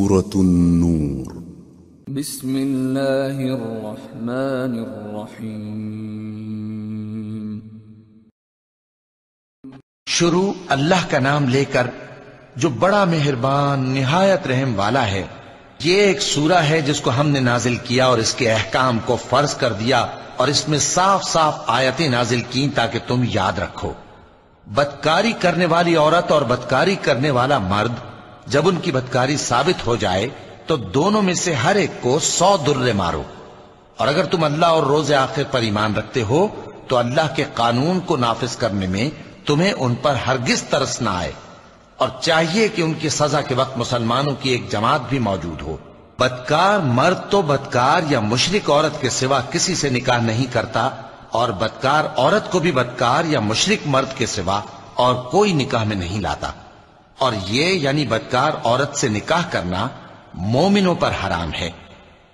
سورة النور بسم اللہ الرحمن الرحیم۔ شروع اللہ کا نام لے کر جو بڑا مہربان نہایت رحم والا ہے۔ یہ ایک سورہ ہے جس کو ہم نے نازل کیا اور اس کے احکام کو فرض کر دیا اور اس میں صاف صاف آیتیں نازل کی تاکہ تم یاد رکھو۔ بدکاری کرنے والی عورت اور بدکاری کرنے والا مرد جب ان کی بدکاری ثابت ہو جائے تو دونوں میں سے ہر ایک کو 100 درے مارو، اور اگر تم اللہ اور روز آخر پر ایمان رکھتے ہو تو اللہ کے قانون کو نافذ کرنے میں تمہیں ان پر ہرگز ترس نہ آئے، اور چاہیے کہ ان کی سزا کے وقت مسلمانوں کی ایک جماعت بھی موجود ہو۔ بدکار مرد تو بدکار یا مشرک عورت کے سوا کسی سے نکاح نہیں کرتا، اور بدکار عورت کو بھی بدکار یا مشرک مرد کے سوا اور کوئی نکاح میں نہیں لاتا، اور یہ یعنی بدکار عورت سے نکاح کرنا مومنوں پر حرام ہے۔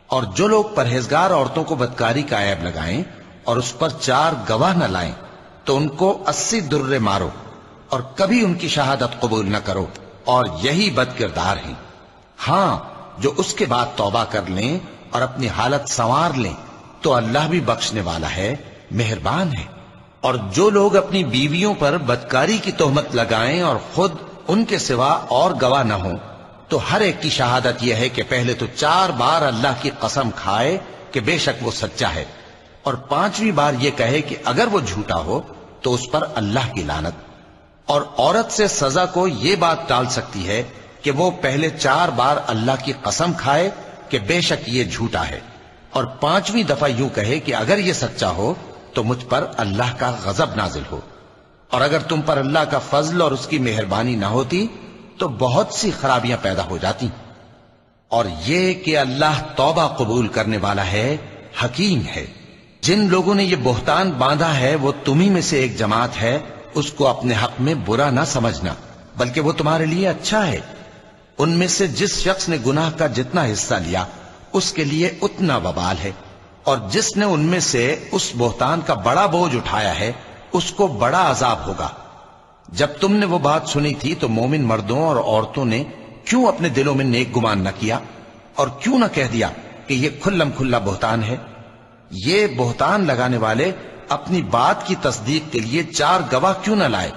اور جو لوگ پرہیزگار عورتوں کو بدکاری کا عیب لگائیں اور اس پر 4 گواہ نہ لائیں تو ان کو 80 درے مارو، اور کبھی ان کی شہادت قبول نہ کرو، اور یہی بد کردار ہیں۔ ہاں، جو اس کے بعد توبہ کر لیں اور اپنی حالت سنوار لیں تو اللہ بھی بخشنے والا ہے، مہربان ہے۔ اور جو لوگ اپنی بیویوں پر بدکاری کی تہمت لگائیں اور خود ان کے سوا اور گواہ نہ ہوں تو ہر ایک کی شہادت یہ ہے کہ پہلے تو 4 بار اللہ کی قسم کھائے کہ بے شک وہ سچا ہے، اور 5ویں بار یہ کہے کہ اگر وہ جھوٹا ہو تو اس پر اللہ کی لعنت۔ اور عورت سے سزا کو یہ بات ٹال سکتی ہے کہ وہ پہلے 4 بار اللہ کی قسم کھائے کہ بے شک یہ جھوٹا ہے، اور 5ویں دفعہ یوں کہے کہ اگر یہ سچا ہو تو مجھ پر اللہ کا غضب نازل ہو۔ اور اگر تم پر اللہ کا فضل اور اس کی مہربانی نہ ہوتی تو بہت سی خرابیاں پیدا ہو جاتی۔ اور یہ کہ اللہ توبہ قبول کرنے والا ہے، حکیم ہے۔ جن لوگوں نے یہ بہتان باندھا ہے وہ تمہیں میں سے ایک جماعت ہے، اس کو اپنے حق میں برا نہ سمجھنا، بلکہ وہ تمہارے لیے اچھا ہے۔ ان میں سے جس شخص نے گناہ کا جتنا حصہ لیا اس کے لیے اتنا وبال ہے، اور جس نے ان میں سے اس بہتان کا بڑا بوجھ اٹھایا ہے اس کو بڑا عذاب ہوگا۔ جب تم نے وہ بات سنی تھی تو مومن مردوں اور عورتوں نے کیوں اپنے دلوں میں نیک گمان نہ کیا، اور کیوں نہ کہہ دیا کہ یہ کھلم کھلا بہتان ہے؟ یہ بہتان لگانے والے اپنی بات کی تصدیق کے لیے 4 گواہ کیوں نہ لائے؟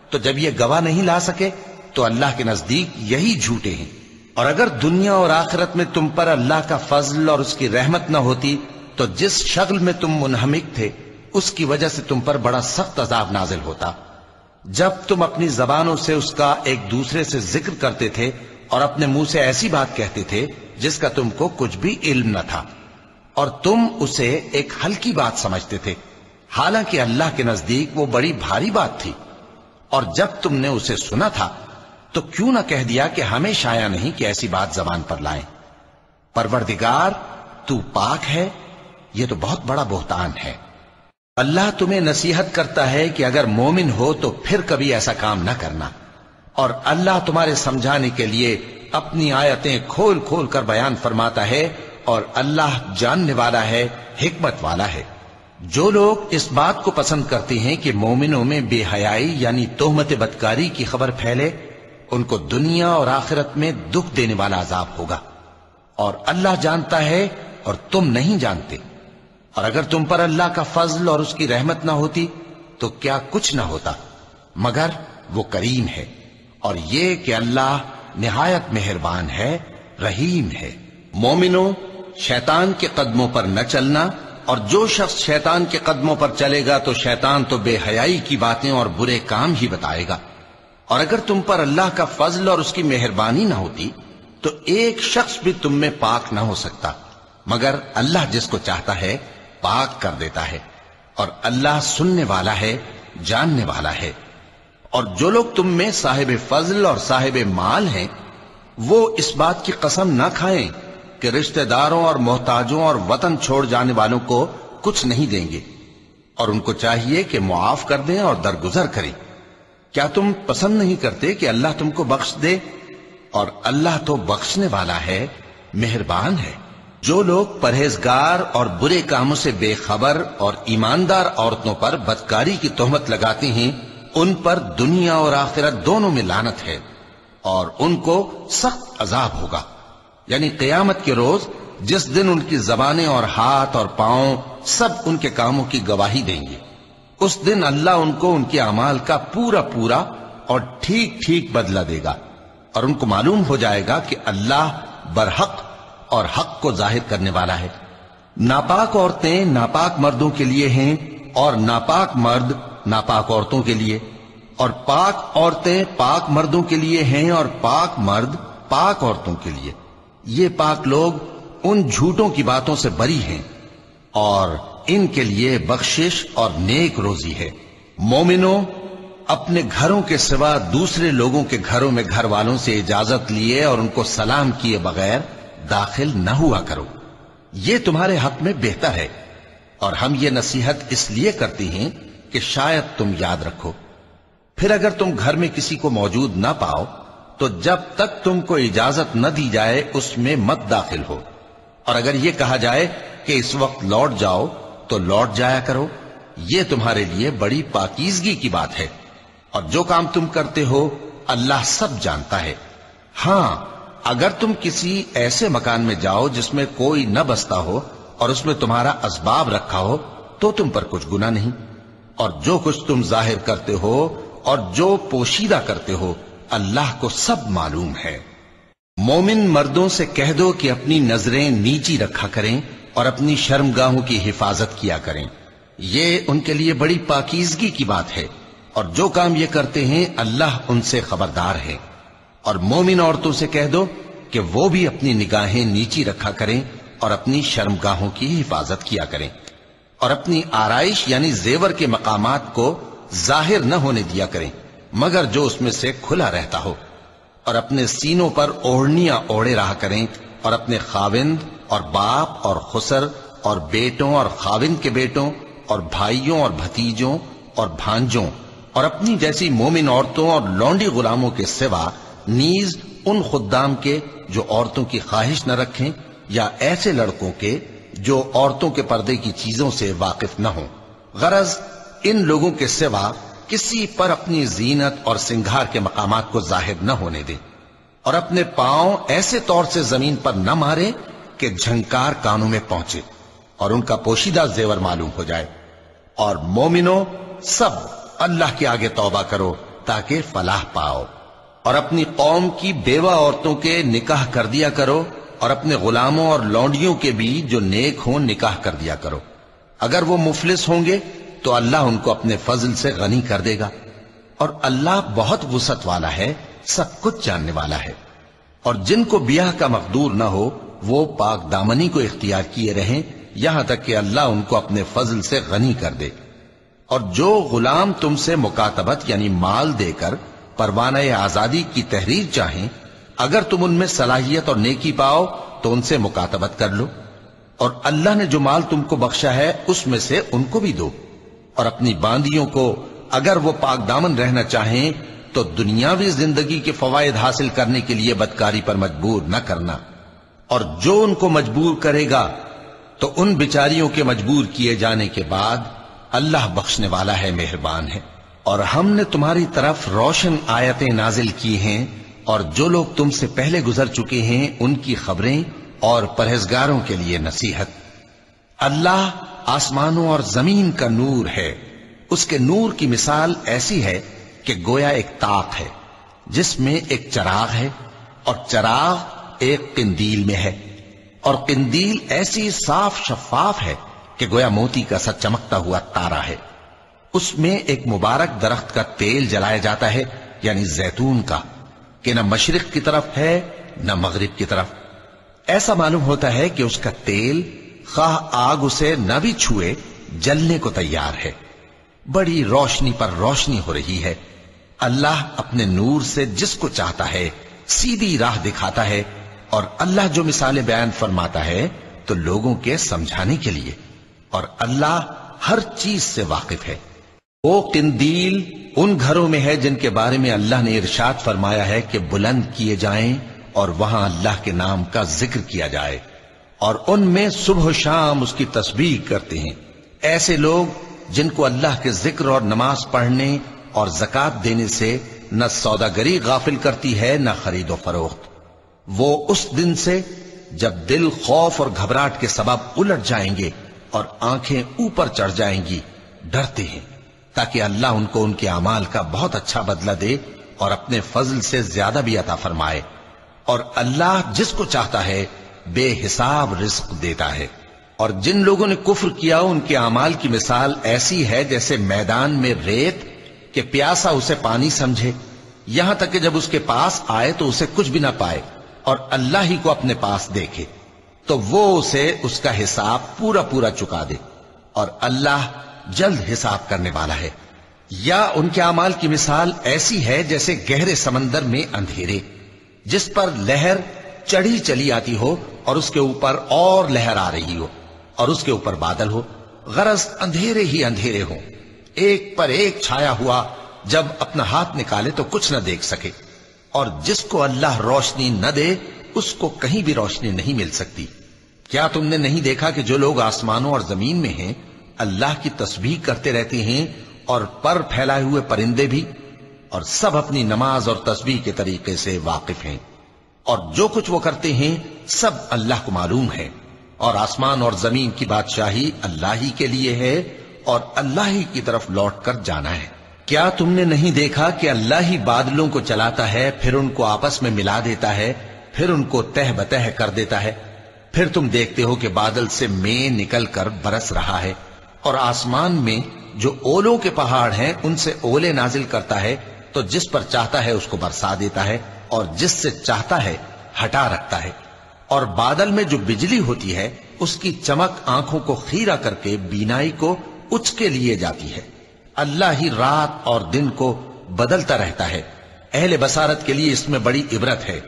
تو جب یہ گواہ نہیں لا سکے تو اللہ کے نزدیک یہی جھوٹے ہیں۔ اور اگر دنیا اور آخرت میں تم پر اللہ کا فضل اور اس کی رحمت نہ ہوتی تو جس شغل میں تم منہمک تھے اس کی وجہ سے تم پر بڑا سخت عذاب نازل ہوتا، جب تم اپنی زبانوں سے اس کا ایک دوسرے سے ذکر کرتے تھے اور اپنے منہ سے ایسی بات کہتے تھے جس کا تم کو کچھ بھی علم نہ تھا، اور تم اسے ایک ہلکی بات سمجھتے تھے، حالانکہ اللہ کے نزدیک وہ بڑی بھاری بات تھی۔ اور جب تم نے اسے سنا تھا تو کیوں نہ کہہ دیا کہ ہمیں شایع نہیں کہ ایسی بات زبان پر لائیں؟ پروردگار تو پاک ہے، یہ تو بہت بڑا بہتان ہے۔ اللہ تمہیں نصیحت کرتا ہے کہ اگر مومن ہو تو پھر کبھی ایسا کام نہ کرنا، اور اللہ تمہارے سمجھانے کے لیے اپنی آیتیں کھول کھول کر بیان فرماتا ہے، اور اللہ جاننے والا ہے، حکمت والا ہے۔ جو لوگ اس بات کو پسند کرتے ہیں کہ مومنوں میں بے حیائی یعنی تہمت بدکاری کی خبر پھیلے، ان کو دنیا اور آخرت میں دکھ دینے والا عذاب ہوگا، اور اللہ جانتا ہے اور تم نہیں جانتے۔ اور اگر تم پر اللہ کا فضل اور اس کی رحمت نہ ہوتی تو کیا کچھ نہ ہوتا، مگر وہ کریم ہے، اور یہ کہ اللہ نہایت مہربان ہے، رحیم ہے۔ مومنوں، شیطان کے قدموں پر نہ چلنا، اور جو شخص شیطان کے قدموں پر چلے گا تو شیطان تو بے حیائی کی باتیں اور برے کام ہی بتائے گا۔ اور اگر تم پر اللہ کا فضل اور اس کی مہربانی نہ ہوتی تو ایک شخص بھی تم میں پاک نہ ہو سکتا، مگر اللہ جس کو چاہتا ہے پاک کر دیتا ہے، اور اللہ سننے والا ہے، جاننے والا ہے۔ اور جو لوگ تم میں صاحب فضل اور صاحب مال ہیں وہ اس بات کی قسم نہ کھائیں کہ رشتہ داروں اور محتاجوں اور وطن چھوڑ جانے والوں کو کچھ نہیں دیں گے، اور ان کو چاہیے کہ معاف کر دیں اور درگزر کریں۔ کیا تم پسند نہیں کرتے کہ اللہ تم کو بخش دے؟ اور اللہ تو بخشنے والا ہے، مہربان ہے۔ جو لوگ پرہیزگار اور برے کاموں سے بے خبر اور ایماندار عورتوں پر بدکاری کی تہمت لگاتے ہیں ان پر دنیا اور آخرت دونوں میں لعنت ہے، اور ان کو سخت عذاب ہوگا۔ یعنی قیامت کے روز جس دن ان کی زبانیں اور ہاتھ اور پاؤں سب ان کے کاموں کی گواہی دیں گے، اس دن اللہ ان کو ان کے اعمال کا پورا پورا اور ٹھیک ٹھیک بدلہ دے گا، اور ان کو معلوم ہو جائے گا کہ اللہ برحق اور حق کو ظاہر کرنے والا ہے۔ ناپاک عورتیں ناپاک مردوں کے لیے ہیں، اور ناپاک مرد ناپاک عورتوں کے لیے، اور پاک عورتیں پاک مردوں کے لیے ہیں، اور پاک مرد پاک عورتوں کے لیے۔ یہ پاک لوگ ان جھوٹوں کی باتوں سے بری ہیں، اور ان کے لیے بخشش اور نیک روزی ہے۔ مومنوں، اپنے گھروں کے سوا دوسرے لوگوں کے گھروں میں گھر والوں سے اجازت لیے اور ان کو سلام کیے بغیر داخل نہ ہوا کرو، یہ تمہارے حق میں بہتر ہے، اور ہم یہ نصیحت اس لیے کرتے ہیں کہ شاید تم یاد رکھو۔ پھر اگر تم گھر میں کسی کو موجود نہ پاؤ تو جب تک تم کو اجازت نہ دی جائے اس میں مت داخل ہو، اور اگر یہ کہا جائے کہ اس وقت لوٹ جاؤ تو لوٹ جایا کرو، یہ تمہارے لیے بڑی پاکیزگی کی بات ہے، اور جو کام تم کرتے ہو اللہ سب جانتا ہے۔ ہاں، اگر تم کسی ایسے مکان میں جاؤ جس میں کوئی نہ بستا ہو اور اس میں تمہارا اسباب رکھا ہو تو تم پر کچھ گناہ نہیں، اور جو کچھ تم ظاہر کرتے ہو اور جو پوشیدہ کرتے ہو اللہ کو سب معلوم ہے۔ مومن مردوں سے کہہ دو کہ اپنی نظریں نیچی رکھا کریں اور اپنی شرمگاہوں کی حفاظت کیا کریں، یہ ان کے لیے بڑی پاکیزگی کی بات ہے، اور جو کام یہ کرتے ہیں اللہ ان سے خبردار ہے۔ اور مومن عورتوں سے کہہ دو کہ وہ بھی اپنی نگاہیں نیچی رکھا کریں اور اپنی شرمگاہوں کی حفاظت کیا کریں، اور اپنی آرائش یعنی زیور کے مقامات کو ظاہر نہ ہونے دیا کریں مگر جو اس میں سے کھلا رہتا ہو، اور اپنے سینوں پر اوڑھنیاں اوڑھے رہا کریں، اور اپنے خاوند اور باپ اور خسر اور بیٹوں اور خاوند کے بیٹوں اور بھائیوں اور بھتیجوں اور بھانجوں اور اپنی جیسی مومن عورتوں اور لونڈی غلاموں کے سوا نیز ان خدام کے جو عورتوں کی خواہش نہ رکھیں، یا ایسے لڑکوں کے جو عورتوں کے پردے کی چیزوں سے واقف نہ ہوں۔ غرض ان لوگوں کے سوا کسی پر اپنی زینت اور سنگھار کے مقامات کو ظاہر نہ ہونے دیں، اور اپنے پاؤں ایسے طور سے زمین پر نہ مارے کہ جھنکار کانوں میں پہنچے اور ان کا پوشیدہ زیور معلوم ہو جائے۔ اور مومنوں، سب اللہ کے آگے توبہ کرو تاکہ فلاح پاؤ، اور اپنی قوم کی بیوہ عورتوں کے نکاح کر دیا کرو، اور اپنے غلاموں اور لونڈیوں کے بھی جو نیک ہوں نکاح کر دیا کرو۔ اگر وہ مفلس ہوں گے تو اللہ ان کو اپنے فضل سے غنی کر دے گا، اور اللہ بہت وسعت والا ہے، سب کچھ جاننے والا ہے۔ اور جن کو بیاہ کا مقدور نہ ہو وہ پاک دامنی کو اختیار کیے رہیں یہاں تک کہ اللہ ان کو اپنے فضل سے غنی کر دے۔ اور جو غلام تم سے مکاتبت یعنی مال دے کر پروانہ آزادی کی تحریر چاہیں، اگر تم ان میں صلاحیت اور نیکی پاؤ تو ان سے مکاتبت کر لو، اور اللہ نے جو مال تم کو بخشا ہے اس میں سے ان کو بھی دو۔ اور اپنی باندیوں کو اگر وہ پاک دامن رہنا چاہیں تو دنیاوی زندگی کے فوائد حاصل کرنے کے لیے بدکاری پر مجبور نہ کرنا، اور جو ان کو مجبور کرے گا تو ان بیچاریوں کے مجبور کیے جانے کے بعد اللہ بخشنے والا ہے، مہربان ہے۔ اور ہم نے تمہاری طرف روشن آیتیں نازل کی ہیں، اور جو لوگ تم سے پہلے گزر چکے ہیں ان کی خبریں اور پرہیزگاروں کے لیے نصیحت۔ اللہ آسمانوں اور زمین کا نور ہے، اس کے نور کی مثال ایسی ہے کہ گویا ایک طاق ہے جس میں ایک چراغ ہے، اور چراغ ایک قندیل میں ہے، اور قندیل ایسی صاف شفاف ہے کہ گویا موتی کا سا چمکتا ہوا تارا ہے۔ اس میں ایک مبارک درخت کا تیل جلایا جاتا ہے، یعنی زیتون کا، کہ نہ مشرق کی طرف ہے نہ مغرب کی طرف۔ ایسا معلوم ہوتا ہے کہ اس کا تیل خواہ آگ اسے نہ بھی چھوئے جلنے کو تیار ہے۔ بڑی روشنی پر روشنی ہو رہی ہے۔ اللہ اپنے نور سے جس کو چاہتا ہے سیدھی راہ دکھاتا ہے، اور اللہ جو مثالیں بیان فرماتا ہے تو لوگوں کے سمجھانے کے لیے، اور اللہ ہر چیز سے واقف ہے۔ وہ قندیل ان گھروں میں ہے جن کے بارے میں اللہ نے ارشاد فرمایا ہے کہ بلند کیے جائیں اور وہاں اللہ کے نام کا ذکر کیا جائے، اور ان میں صبح و شام اس کی تسبیح کرتے ہیں۔ ایسے لوگ جن کو اللہ کے ذکر اور نماز پڑھنے اور زکوٰۃ دینے سے نہ سوداگری غافل کرتی ہے نہ خرید و فروخت، وہ اس دن سے جب دل خوف اور گھبراہٹ کے سبب الٹ جائیں گے اور آنکھیں اوپر چڑھ جائیں گی ڈرتے ہیں، تاکہ اللہ ان کو ان کے اعمال کا بہت اچھا بدلہ دے اور اپنے فضل سے زیادہ بھی عطا فرمائے، اور اللہ جس کو چاہتا ہے بے حساب رزق دیتا ہے۔ اور جن لوگوں نے کفر کیا ان کے اعمال کی مثال ایسی ہے جیسے میدان میں ریت کہ پیاسا اسے پانی سمجھے، یہاں تک کہ جب اس کے پاس آئے تو اسے کچھ بھی نہ پائے اور اللہ ہی کو اپنے پاس دیکھے تو وہ اسے اس کا حساب پورا پورا چکا دے، اور اللہ جلد حساب کرنے والا ہے۔ یا ان کے اعمال کی مثال ایسی ہے جیسے گہرے سمندر میں اندھیرے جس پر لہر چڑھی چلی آتی ہو اور اس کے اوپر اور لہر آ رہی ہو اور اس کے اوپر بادل ہو، غرض اندھیرے ہی اندھیرے ہوں، ایک پر ایک چھایا ہوا، جب اپنا ہاتھ نکالے تو کچھ نہ دیکھ سکے، اور جس کو اللہ روشنی نہ دے اس کو کہیں بھی روشنی نہیں مل سکتی۔ کیا تم نے نہیں دیکھا کہ جو لوگ آسمانوں اور زمین میں ہیں اللہ کی تسبیح کرتے رہتے ہیں، اور پر پھیلائے ہوئے پرندے بھی، اور سب اپنی نماز اور تسبیح کے طریقے سے واقف ہیں، اور جو کچھ وہ کرتے ہیں سب اللہ کو معلوم ہے، اور آسمان اور زمین کی بادشاہی اللہ ہی کے لیے ہے اور اللہ ہی کی طرف لوٹ کر جانا ہے۔ کیا تم نے نہیں دیکھا کہ اللہ ہی بادلوں کو چلاتا ہے، پھر ان کو آپس میں ملا دیتا ہے، پھر ان کو تہ بتہ کر دیتا ہے، پھر تم دیکھتے ہو کہ بادل سے مے نکل کر برس رہا ہے، اور آسمان میں جو اولوں کے پہاڑ ہیں ان سے اولے نازل کرتا ہے، تو جس پر چاہتا ہے اس کو برسا دیتا ہے اور جس سے چاہتا ہے ہٹا رکھتا ہے، اور بادل میں جو بجلی ہوتی ہے اس کی چمک آنکھوں کو خیرہ کر کے بینائی کو اچ کے لیے جاتی ہے۔ اللہ ہی رات اور دن کو بدلتا رہتا ہے، اہل بصارت کے لیے اس میں بڑی عبرت ہے۔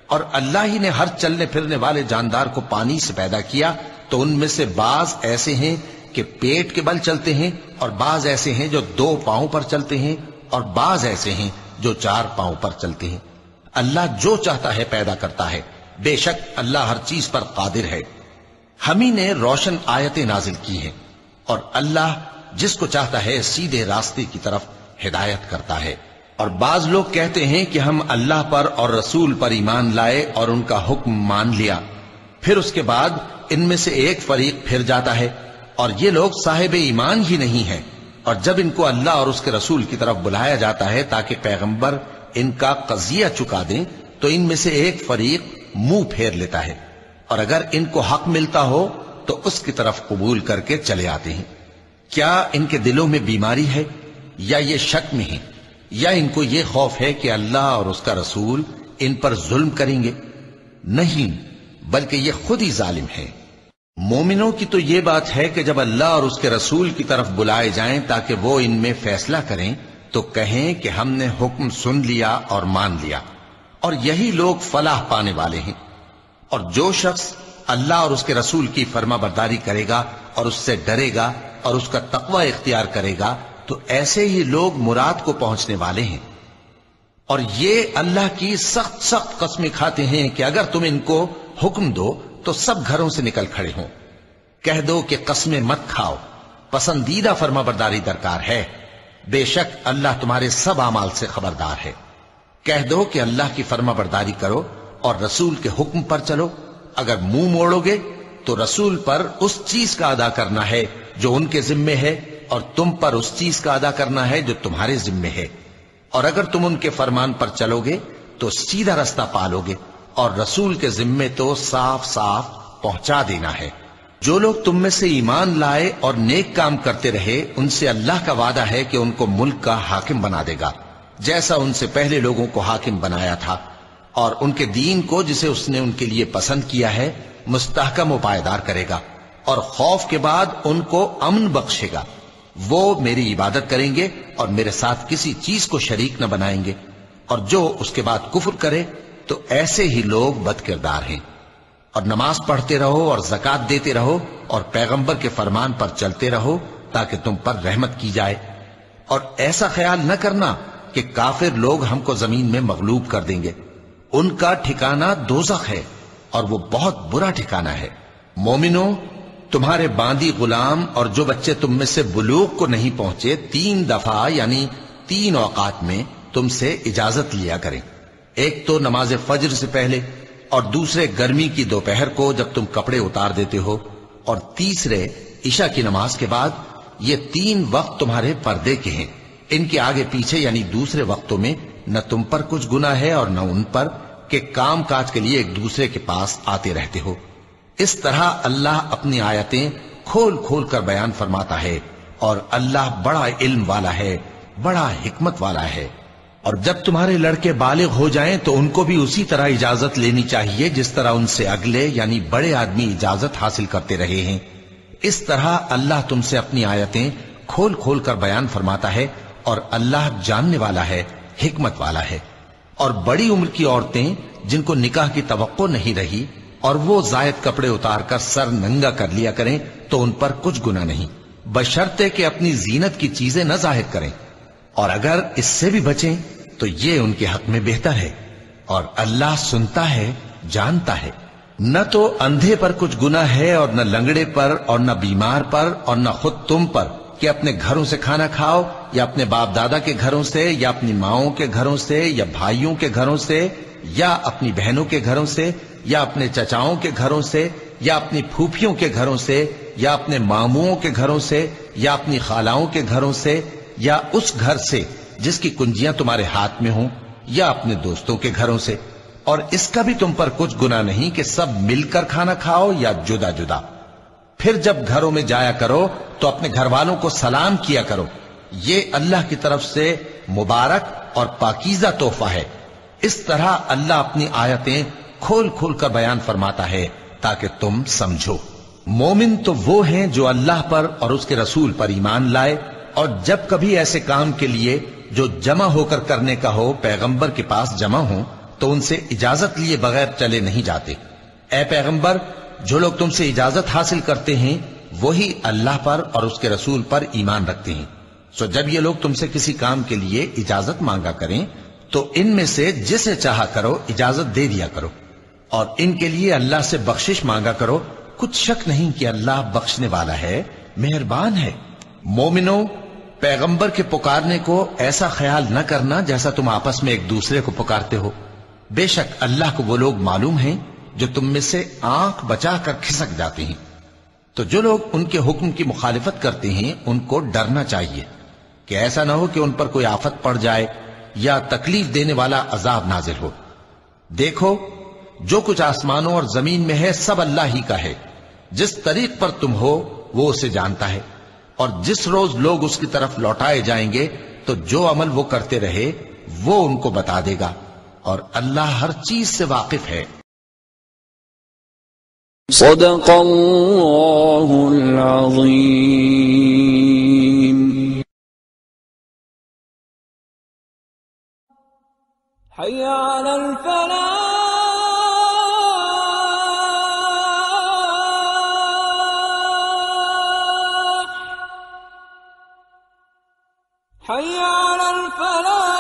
اور اللہ ہی نے ہر چلنے پھرنے والے جاندار کو پانی سے پیدا کیا، تو ان میں سے بعض ایسے ہیں کہ پیٹ کے بل چلتے ہیں، اور بعض ایسے ہیں جو 2 پاؤں پر چلتے ہیں، اور بعض ایسے ہیں جو 4 پاؤں پر چلتے ہیں۔ اللہ جو چاہتا ہے پیدا کرتا ہے، بے شک اللہ ہر چیز پر قادر ہے۔ ہم ہی نے روشن آیتیں نازل کی ہیں، اور اللہ جس کو چاہتا ہے سیدھے راستے کی طرف ہدایت کرتا ہے۔ اور بعض لوگ کہتے ہیں کہ ہم اللہ پر اور رسول پر ایمان لائے اور ان کا حکم مان لیا، پھر اس کے بعد ان میں سے ایک فریق پھر جاتا ہے، اور یہ لوگ صاحب ایمان ہی نہیں ہیں، اور جب ان کو اللہ اور اس کے رسول کی طرف بلایا جاتا ہے تاکہ پیغمبر ان کا قضیہ چکا دیں تو ان میں سے ایک فریق منہ پھیر لیتا ہے، اور اگر ان کو حق ملتا ہو تو اس کی طرف قبول کر کے چلے آتے ہیں۔ کیا ان کے دلوں میں بیماری ہے یا یہ شک میں ہیں، یا ان کو یہ خوف ہے کہ اللہ اور اس کا رسول ان پر ظلم کریں گے؟ نہیں، بلکہ یہ خود ہی ظالم ہیں۔ مومنوں کی تو یہ بات ہے کہ جب اللہ اور اس کے رسول کی طرف بلائے جائیں تاکہ وہ ان میں فیصلہ کریں تو کہیں کہ ہم نے حکم سن لیا اور مان لیا، اور یہی لوگ فلاح پانے والے ہیں۔ اور جو شخص اللہ اور اس کے رسول کی فرما برداری کرے گا اور اس سے ڈرے گا اور اس کا تقوی اختیار کرے گا تو ایسے ہی لوگ مراد کو پہنچنے والے ہیں۔ اور یہ اللہ کی سخت سخت قسمیں کھاتے ہیں کہ اگر تم ان کو حکم دو تو سب گھروں سے نکل کھڑے ہوں۔ کہہ دو کہ قسمیں مت کھاؤ، پسندیدہ فرما برداری درکار ہے، بے شک اللہ تمہارے سب اعمال سے خبردار ہے۔ کہہ دو کہ اللہ کی فرما برداری کرو اور رسول کے حکم پر چلو، اگر منہ موڑو گے تو رسول پر اس چیز کا ادا کرنا ہے جو ان کے ذمے ہے، اور تم پر اس چیز کا ادا کرنا ہے جو تمہارے ذمے ہے، اور اگر تم ان کے فرمان پر چلو گے تو سیدھا رستہ پالو گے، اور رسول کے ذمے تو صاف صاف پہنچا دینا ہے۔ جو لوگ تم میں سے ایمان لائے اور نیک کام کرتے رہے ان سے اللہ کا وعدہ ہے کہ ان کو ملک کا حاکم بنا دے گا، جیسا ان سے پہلے لوگوں کو حاکم بنایا تھا، اور ان کے دین کو جسے اس نے ان کے لیے پسند کیا ہے مستحکم و پائیدار کرے گا، اور خوف کے بعد ان کو امن بخشے گا۔ وہ میری عبادت کریں گے اور میرے ساتھ کسی چیز کو شریک نہ بنائیں گے، اور جو اس کے بعد کفر کرے تو ایسے ہی لوگ بد کردار ہیں۔ اور نماز پڑھتے رہو اور زکوٰۃ دیتے رہو اور پیغمبر کے فرمان پر چلتے رہو تاکہ تم پر رحمت کی جائے، اور ایسا خیال نہ کرنا کہ کافر لوگ ہم کو زمین میں مغلوب کر دیں گے، ان کا ٹھکانہ دوزخ ہے اور وہ بہت برا ٹھکانہ ہے۔ مومنوں، تمہارے باندی غلام اور جو بچے تم میں سے بلوغ کو نہیں پہنچے 3 دفعہ یعنی 3 اوقات میں تم سے اجازت لیا کریں، ایک تو نماز فجر سے پہلے، اور دوسرے گرمی کی دوپہر کو جب تم کپڑے اتار دیتے ہو، اور تیسرے عشاء کی نماز کے بعد۔ یہ 3 وقت تمہارے پردے کے ہیں، ان کے آگے پیچھے یعنی دوسرے وقتوں میں نہ تم پر کچھ گناہ ہے اور نہ ان پر، کہ کام کاج کے لیے ایک دوسرے کے پاس آتے رہتے ہو۔ اس طرح اللہ اپنی آیتیں کھول کھول کر بیان فرماتا ہے، اور اللہ بڑا علم والا ہے، بڑا حکمت والا ہے۔ اور جب تمہارے لڑکے بالغ ہو جائیں تو ان کو بھی اسی طرح اجازت لینی چاہیے جس طرح ان سے اگلے یعنی بڑے آدمی اجازت حاصل کرتے رہے ہیں۔ اس طرح اللہ تم سے اپنی آیتیں کھول کھول کر بیان فرماتا ہے، اور اللہ جاننے والا ہے، حکمت والا ہے۔ اور بڑی عمر کی عورتیں جن کو نکاح کی توقع نہیں رہی اور وہ زائد کپڑے اتار کر سر ننگا کر لیا کریں تو ان پر کچھ گناہ نہیں، بشرطے کہ اپنی زینت کی چیزیں نہ ظاہر کریں، اور اگر اس سے بھی بچیں تو یہ ان کے حق میں بہتر ہے، اور اللہ سنتا ہے، جانتا ہے۔ نہ تو اندھے پر کچھ گناہ ہے اور نہ لنگڑے پر اور نہ بیمار پر اور نہ خود تم پر کہ اپنے گھروں سے کھانا کھاؤ، یا اپنے باپ دادا کے گھروں سے، یا اپنی ماؤں کے گھروں سے، یا بھائیوں کے گھروں سے، یا اپنی بہنوں کے گھروں سے، یا اپنے چچاؤں کے گھروں سے، یا اپنی پھوپھیوں کے گھروں سے، یا اپنے ماموؤں کے گھروں سے، یا اپنی خالاؤں کے گھروں سے، یا اس گھر سے جس کی کنجیاں تمہارے ہاتھ میں ہوں، یا اپنے دوستوں کے گھروں سے۔ اور اس کا بھی تم پر کچھ گناہ نہیں کہ سب مل کر کھانا کھاؤ یا جدا جدا۔ پھر جب گھروں میں جایا کرو تو اپنے گھر والوں کو سلام کیا کرو، یہ اللہ کی طرف سے مبارک اور پاکیزہ تحفہ ہے۔ اس طرح اللہ اپنی آیتیں کھول کھول کر بیان فرماتا ہے تاکہ تم سمجھو۔ مومن تو وہ ہیں جو اللہ پر اور اس کے رسول پر ایمان لائے، اور جب کبھی ایسے کام کے لیے جو جمع ہو کر کرنے کا ہو پیغمبر کے پاس جمع ہوں تو ان سے اجازت لیے بغیر چلے نہیں جاتے۔ اے پیغمبر، جو لوگ تم سے اجازت حاصل کرتے ہیں وہی اللہ پر اور اس کے رسول پر ایمان رکھتے ہیں، سو جب یہ لوگ تم سے کسی کام کے لیے اجازت مانگا کریں تو ان میں سے جسے چاہا کرو اجازت دے دیا کرو، اور ان کے لیے اللہ سے بخشش مانگا کرو، کچھ شک نہیں کہ اللہ بخشنے والا ہے، مہربان ہے۔ مومنو، پیغمبر کے پکارنے کو ایسا خیال نہ کرنا جیسا تم آپس میں ایک دوسرے کو پکارتے ہو، بے شک اللہ کو وہ لوگ معلوم ہیں جو تم میں سے آنکھ بچا کر کھسک جاتے ہیں۔ تو جو لوگ ان کے حکم کی مخالفت کرتے ہیں ان کو ڈرنا چاہیے کہ ایسا نہ ہو کہ ان پر کوئی آفت پڑ جائے یا تکلیف دینے والا عذاب نازل ہو۔ دیکھو، جو کچھ آسمانوں اور زمین میں ہے سب اللہ ہی کا ہے، جس طریق پر تم ہو وہ اسے جانتا ہے، اور جس روز لوگ اس کی طرف لوٹائے جائیں گے تو جو عمل وہ کرتے رہے وہ ان کو بتا دے گا، اور اللہ ہر چیز سے واقف ہے۔ صدق اللہ العظیم۔ حی علی الفلاح، حی علی الفلاح۔